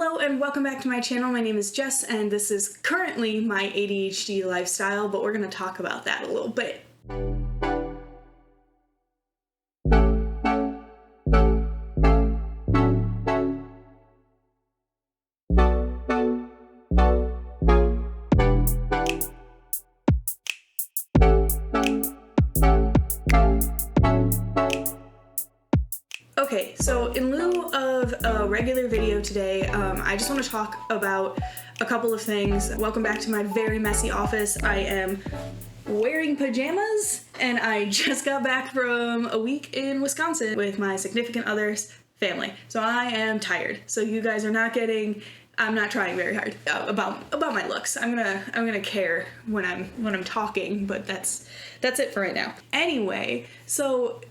Hello and welcome back to my channel. My name is Jess and this is currently my ADHD lifestyle, but we're going to talk about that a little bit. Okay, so in lieu of a regular video today, I just want to talk about a couple of things. Welcome back to my very messy office. I am wearing pajamas and I just got back from a week in Wisconsin with my significant other's family. So I am tired. So you guys are not getting, I'm not trying very hard about my looks. I'm gonna care when I'm talking, but that's it for right now. Anyway, so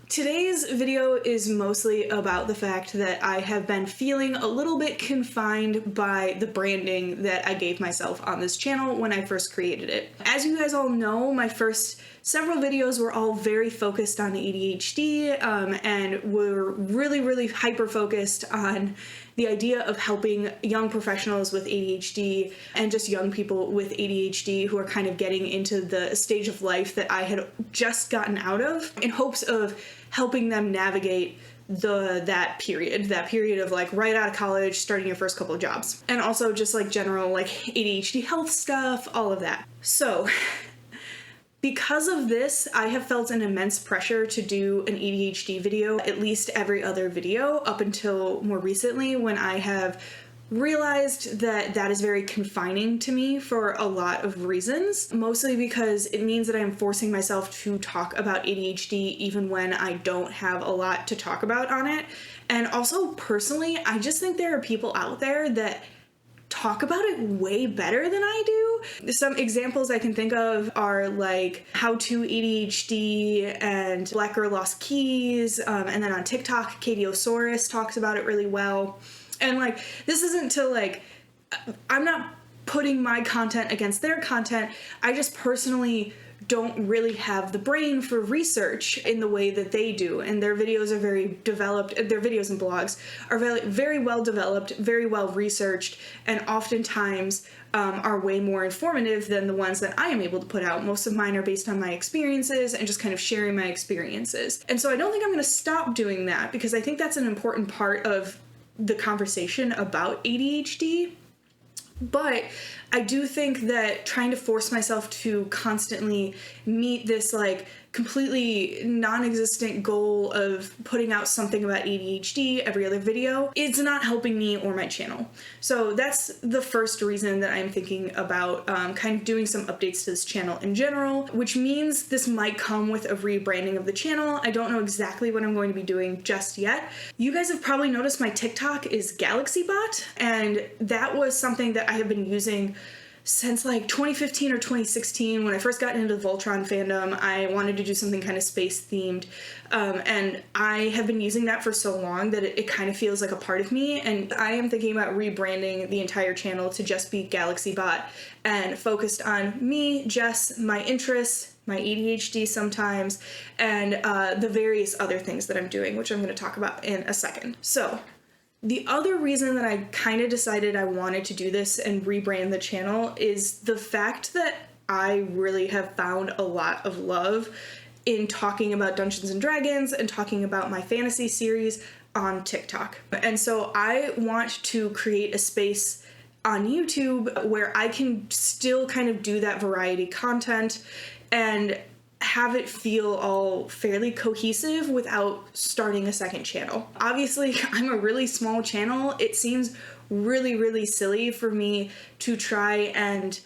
today's video is mostly about the fact that I have been feeling a little bit confined by the branding that I gave myself on this channel when I first created it. As you guys all know, my first several videos were all very focused on ADHD and were really hyper focused on the idea of helping young professionals with ADHD and just young people with ADHD who are kind of getting into the stage of life that I had just gotten out of, in hopes of helping them navigate that period of like right out of college, starting your first couple of jobs. And also just like general like ADHD health stuff, all of that. So because of this, I have felt an immense pressure to do an ADHD video at least every other video up until more recently, when I have realized that that is very confining to me for a lot of reasons, mostly because it means that I am forcing myself to talk about ADHD even when I don't have a lot to talk about on it. And also personally, I just think there are people out there that talk about it way better than I do. Some examples I can think of are like How to ADHD and Black Girl Lost Keys, and then on TikTok, Katiosaurus talks about it really well. And like, this isn't to like, I'm not putting my content against their content. I just personally don't really have the brain for research in the way that they do, and their videos are very developed. Their videos and blogs are very well developed, very well researched, and oftentimes are way more informative than the ones that I am able to put out. Most of mine are based on my experiences and just kind of sharing my experiences. And so I don't think I'm going to stop doing that, because I think that's an important part of the conversation about ADHD. But I do think that trying to force myself to constantly meet this like completely non-existent goal of putting out something about ADHD every other video is not helping me or my channel. So that's the first reason that I'm thinking about kind of doing some updates to this channel in general, which means this might come with a rebranding of the channel. I don't know exactly what I'm going to be doing just yet. You guys have probably noticed my TikTok is Galaxie bot, and that was something that I have been using since like 2015 or 2016 when I first got into the Voltron fandom. I wanted to do something kind of space themed, and I have been using that for so long that it kind of feels like a part of me, and I am thinking about rebranding the entire channel to just be Galaxie bot and focused on me, Jess, my interests, my ADHD sometimes, and the various other things that I'm doing, which I'm going to talk about in a second. So the other reason that I kind of decided I wanted to do this and rebrand the channel is the fact that I really have found a lot of love in talking about Dungeons and Dragons and talking about my fantasy series on TikTok. And so I want to create a space on YouTube where I can still kind of do that variety content and have it feel all fairly cohesive without starting a second channel. Obviously, I'm a really small channel. It seems really silly for me to try and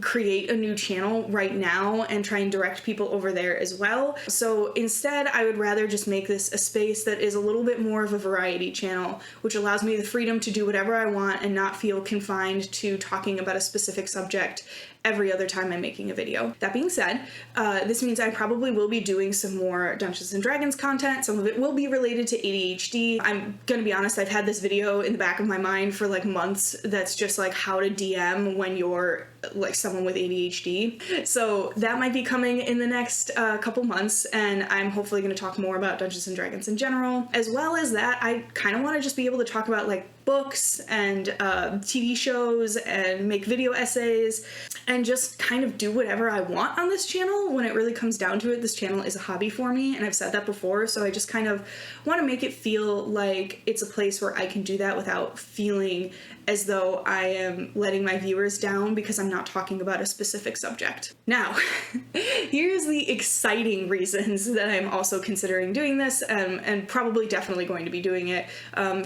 create a new channel right now and try and direct people over there as well. So instead, I would rather just make this a space that is a little bit more of a variety channel, which allows me the freedom to do whatever I want and not feel confined to talking about a specific subject every other time I'm making a video. That being said, this means I probably will be doing some more Dungeons and Dragons content. Some of it will be related to ADHD. I'm gonna be honest, I've had this video in the back of my mind for like months that's just like how to DM when you're like someone with ADHD. So that might be coming in the next couple months, and I'm hopefully gonna talk more about Dungeons and Dragons in general. As well as that, I kind of want to just be able to talk about like books and TV shows and make video essays and just kind of do whatever I want on this channel. When it really comes down to it, this channel is a hobby for me, and I've said that before, so I just kind of want to make it feel like it's a place where I can do that without feeling as though I am letting my viewers down because I'm not talking about a specific subject. Now, here's the exciting reasons that I'm also considering doing this, and probably definitely going to be doing it.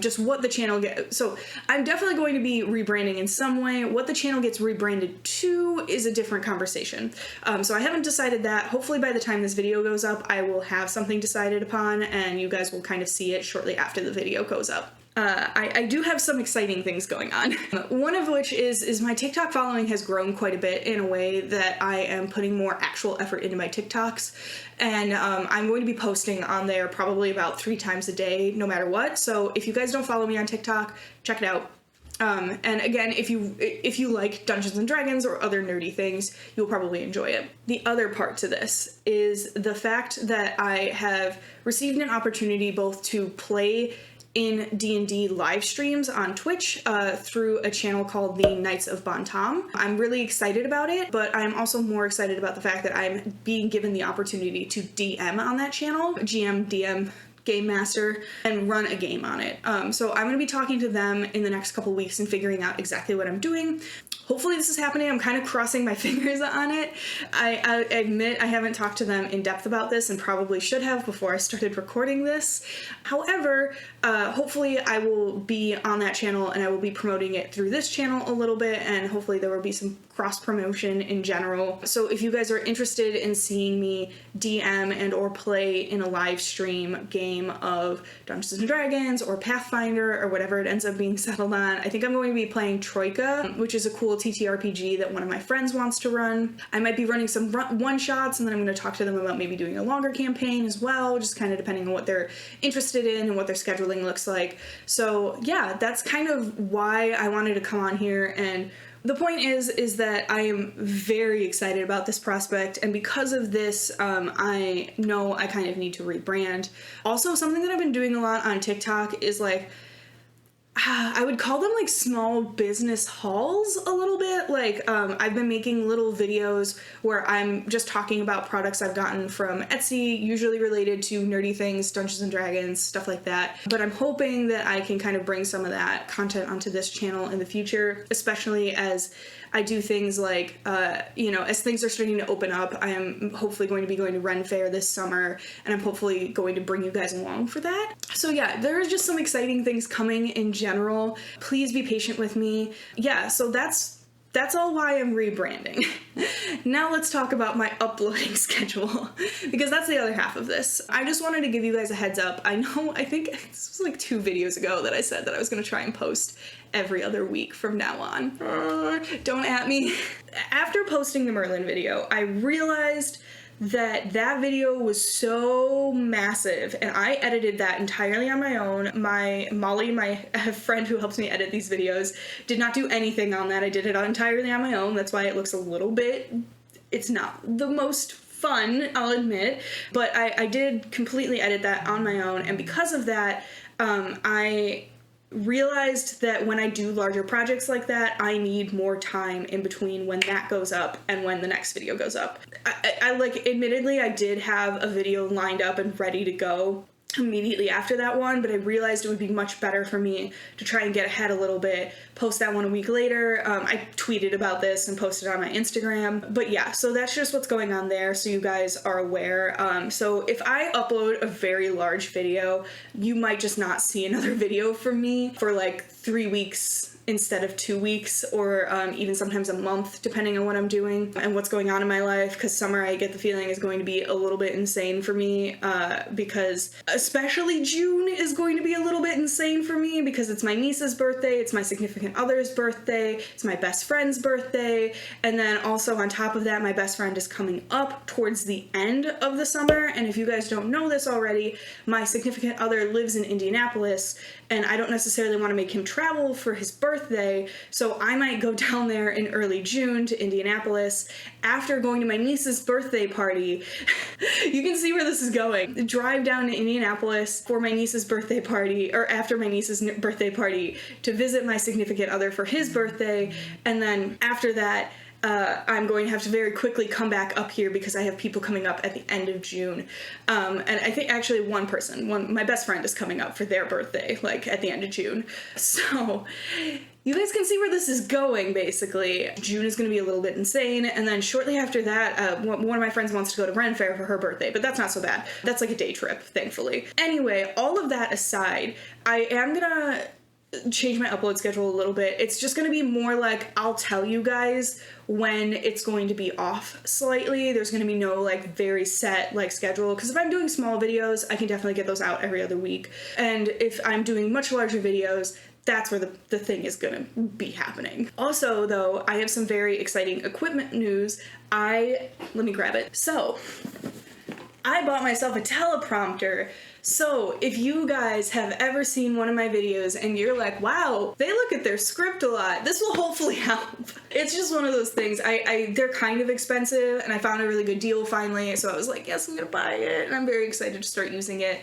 Just what the channel gets. So I'm definitely going to be rebranding in some way. What the channel gets rebranded to is a different conversation. So I haven't decided that. Hopefully by the time this video goes up, I will have something decided upon, and you guys will kind of see it shortly after the video goes up. I do have some exciting things going on. One of which is my TikTok following has grown quite a bit in a way that I am putting more actual effort into my TikToks, and I'm going to be posting on there probably about 3 times a day, no matter what. So if you guys don't follow me on TikTok, check it out. And again, if you like Dungeons and Dragons or other nerdy things, you'll probably enjoy it. The other part to this is the fact that I have received an opportunity both to play in D&D live streams on Twitch through a channel called the Knights of Bontom. I'm really excited about it, but I'm also more excited about the fact that I'm being given the opportunity to DM on that channel, GM, DM, Game Master, and run a game on it. So I'm going to be talking to them in the next couple weeks and figuring out exactly what I'm doing. Hopefully this is happening. I'm kind of crossing my fingers on it. I admit I haven't talked to them in depth about this and probably should have before I started recording this. However, hopefully I will be on that channel and I will be promoting it through this channel a little bit, and hopefully there will be some cross promotion in general. So if you guys are interested in seeing me DM and or play in a live stream game of Dungeons and Dragons or Pathfinder or whatever it ends up being settled on, I think I'm going to be playing Troika, which is a cool TTRPG that one of my friends wants to run. I might be running some one-shots, and then I'm going to talk to them about maybe doing a longer campaign as well, just kind of depending on what they're interested in and what their scheduling looks like. So yeah, that's kind of why I wanted to come on here, and the point is that I am very excited about this prospect, and because of this, I know I kind of need to rebrand. Also, something that I've been doing a lot on TikTok is like, I would call them like small business hauls a little bit. Like, I've been making little videos where I'm just talking about products I've gotten from Etsy, usually related to nerdy things, Dungeons and Dragons, stuff like that. But I'm hoping that I can kind of bring some of that content onto this channel in the future, especially as I do things like, as things are starting to open up. I am hopefully going to be going to Ren Fair this summer, and I'm hopefully going to bring you guys along for that. So yeah, there are just some exciting things coming in general. Please be patient with me. Yeah, so that's all why I'm rebranding. Now let's talk about my uploading schedule, because that's the other half of this. I just wanted to give you guys a heads up. I think this was like 2 videos ago that I said that I was going to try and post every other week from now on. Don't at me. After posting the Merlin video, I realized that video was so massive, and I edited that entirely on my own. Molly, my friend who helps me edit these videos, did not do anything on that. I did it entirely on my own. That's why it looks a little bit, it's not the most fun, I'll admit, but I did completely edit that on my own, and because of that, I realized that when I do larger projects like that, I need more time in between when that goes up and when the next video goes up. I admittedly, I did have a video lined up and ready to go immediately after that one, but I realized it would be much better for me to try and get ahead a little bit, post that one a week later. I tweeted about this and posted on my Instagram, but yeah, so that's just what's going on there, so you guys are aware. So if I upload a very large video, you might just not see another video from me for like 3 weeks instead of 2 weeks, or even sometimes a month, depending on what I'm doing and what's going on in my life, because summer, I get the feeling, is going to be a little bit insane for me, because especially June is going to be a little bit insane for me, because it's my niece's birthday, it's my significant other's birthday, it's my best friend's birthday, and then also on top of that, my best friend is coming up towards the end of the summer, and if you guys don't know this already, my significant other lives in Indianapolis, and I don't necessarily want to make him travel for his birthday, so I might go down there in early June to Indianapolis after going to my niece's birthday party. You can see where this is going. Drive down to Indianapolis Minneapolis for my niece's birthday party, or after my niece's birthday party, to visit my significant other for his birthday, and then after that, I'm going to have to very quickly come back up here because I have people coming up at the end of June. And I think actually my best friend is coming up for their birthday, like at the end of June. So you guys can see where this is going, basically. June is going to be a little bit insane, and then shortly after that, one of my friends wants to go to Ren Fair for her birthday, but that's not so bad. That's like a day trip, thankfully. Anyway, all of that aside, I am gonna change my upload schedule a little bit. It's just gonna be more like, I'll tell you guys when it's going to be off slightly. There's gonna be no like very set like schedule, because if I'm doing small videos, I can definitely get those out every other week. And if I'm doing much larger videos, that's where the thing is gonna be happening. Also though, I have some very exciting equipment news. Let me grab it. So, I bought myself a teleprompter. So if you guys have ever seen one of my videos and you're like, wow, they look at their script a lot, this will hopefully help. It's just one of those things. They're kind of expensive, and I found a really good deal finally, so I was like, yes, I'm gonna buy it, and I'm very excited to start using it.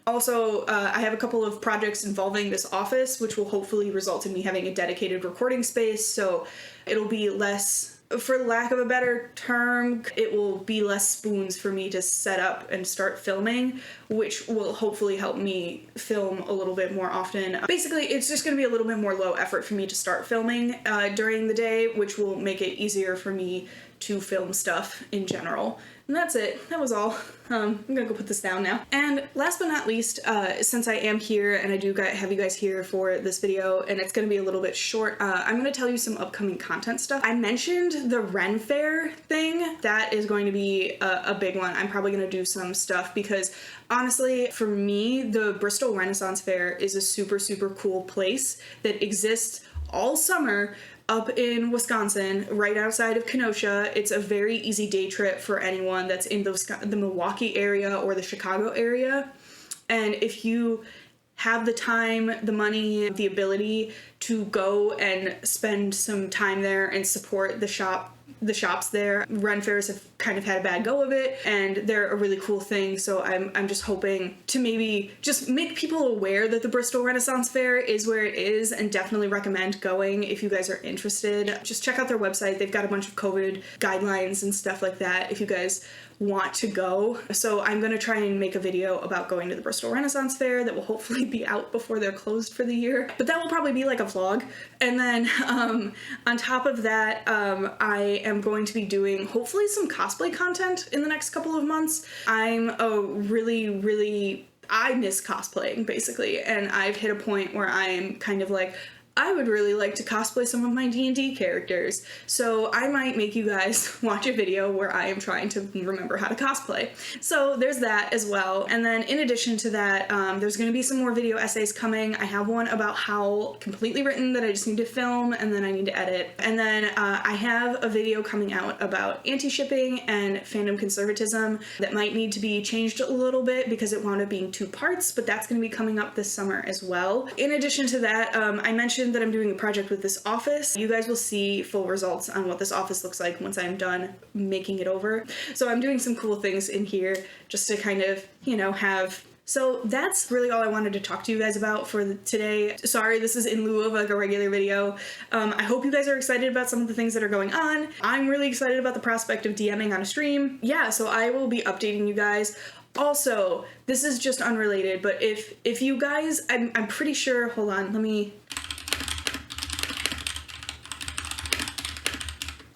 Also, I have a couple of projects involving this office, which will hopefully result in me having a dedicated recording space, so it'll be less, for lack of a better term, it will be less spoons for me to set up and start filming, which will hopefully help me film a little bit more often. Basically, it's just going to be a little bit more low effort for me to start filming during the day, which will make it easier for me to film stuff in general. And that's it. That was all. I'm gonna go put this down now. And last but not least, since I am here and I do have you guys here for this video, and it's gonna be a little bit short, I'm gonna tell you some upcoming content stuff. I mentioned the Ren Fair thing. That is going to be a big one. I'm probably gonna do some stuff because honestly, for me, the Bristol Renaissance Fair is a super, super cool place that exists all summer up in Wisconsin, right outside of Kenosha. It's a very easy day trip for anyone that's in the Milwaukee area or the Chicago area. And if you have the time, the money, the ability to go and spend some time there and support the shops there. Ren fairs have kind of had a bad go of it, and they're a really cool thing, so I'm just hoping to maybe just make people aware that the Bristol Renaissance Fair is where it is, and definitely recommend going if you guys are interested. Just check out their website. They've got a bunch of COVID guidelines and stuff like that if you guys want to go. So I'm gonna try and make a video about going to the Bristol Renaissance Fair that will hopefully be out before they're closed for the year, but that will probably be like a vlog. And then on top of that, I am going to be doing hopefully some cosplay content in the next couple of months. I miss cosplaying basically, and I've hit a point where I'm kind of like, I would really like to cosplay some of my D&D characters, so I might make you guys watch a video where I am trying to remember how to cosplay. So there's that as well. And then in addition to that, there's going to be some more video essays coming. I have one about Howl completely written that I just need to film and then I need to edit. And then I have a video coming out about anti-shipping and fandom conservatism that might need to be changed a little bit because it wound up being 2 parts, but that's going to be coming up this summer as well. In addition to that, I mentioned that I'm doing a project with this office. You guys will see full results on what this office looks like once I'm done making it over. So I'm doing some cool things in here just to kind of, have... So that's really all I wanted to talk to you guys about for today. Sorry, this is in lieu of like a regular video. I hope you guys are excited about some of the things that are going on. I'm really excited about the prospect of DMing on a stream. Yeah, so I will be updating you guys. Also, this is just unrelated, but if you guys, I'm pretty sure, hold on, let me...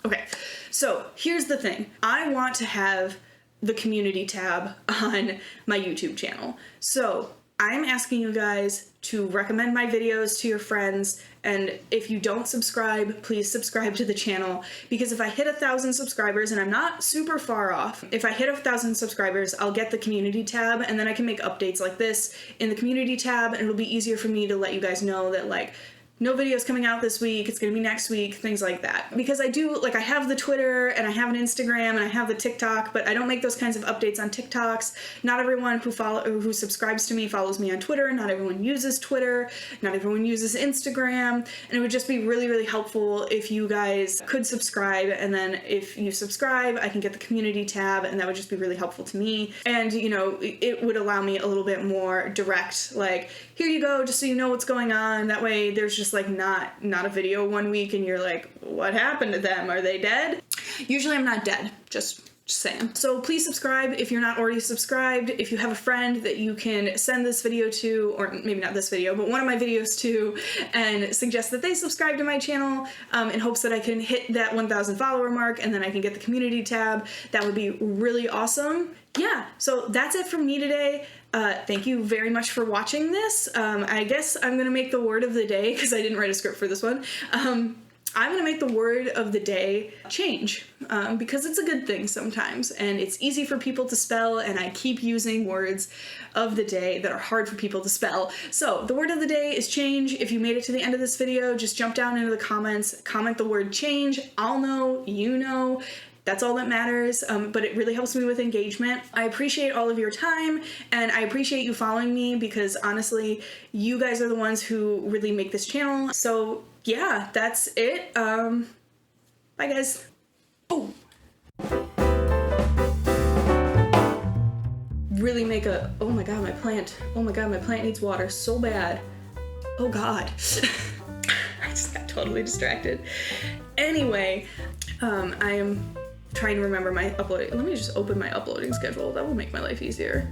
Okay, so here's the thing. I want to have the community tab on my YouTube channel. So I'm asking you guys to recommend my videos to your friends, and if you don't subscribe, please subscribe to the channel, because if I hit 1,000 subscribers, and I'm not super far off, if I hit 1,000 subscribers, I'll get the community tab, and then I can make updates like this in the community tab, and it'll be easier for me to let you guys know that, like, no videos coming out this week, it's gonna be next week, things like that. Because I do, like, I have the Twitter and I have an Instagram and I have the TikTok, but I don't make those kinds of updates on TikToks. Not everyone who subscribes to me follows me on Twitter. Not everyone uses Twitter. Not everyone uses Instagram. And it would just be really, really helpful if you guys could subscribe. And then if you subscribe, I can get the community tab, and that would just be really helpful to me. And, you know, it would allow me a little bit more direct, like, here you go, just so you know what's going on. That way there's just like not a video one week and you're like, what happened to them? Are they dead? Usually I'm not dead, just saying. So please subscribe if you're not already subscribed. If you have a friend that you can send this video to, or maybe not this video, but one of my videos to, and suggest that they subscribe to my channel in hopes that I can hit that 1,000 follower mark and then I can get the community tab, that would be really awesome. Yeah, so that's it from me today. Thank you very much for watching this. I guess I'm gonna make the word of the day, because I didn't write a script for this one. I'm gonna make the word of the day change, because it's a good thing sometimes, and it's easy for people to spell, and I keep using words of the day that are hard for people to spell. So the word of the day is change. If you made it to the end of this video, just jump down into the comments, comment the word change. I'll know, you know. That's all that matters, but it really helps me with engagement. I appreciate all of your time, and I appreciate you following me, because honestly, you guys are the ones who really make this channel. So yeah, that's it. Bye guys. Oh. Really make a, oh my god, my plant needs water so bad. Oh god. I just got totally distracted. Anyway, I am trying to remember my uploading. Let me just open my uploading schedule. That will make my life easier.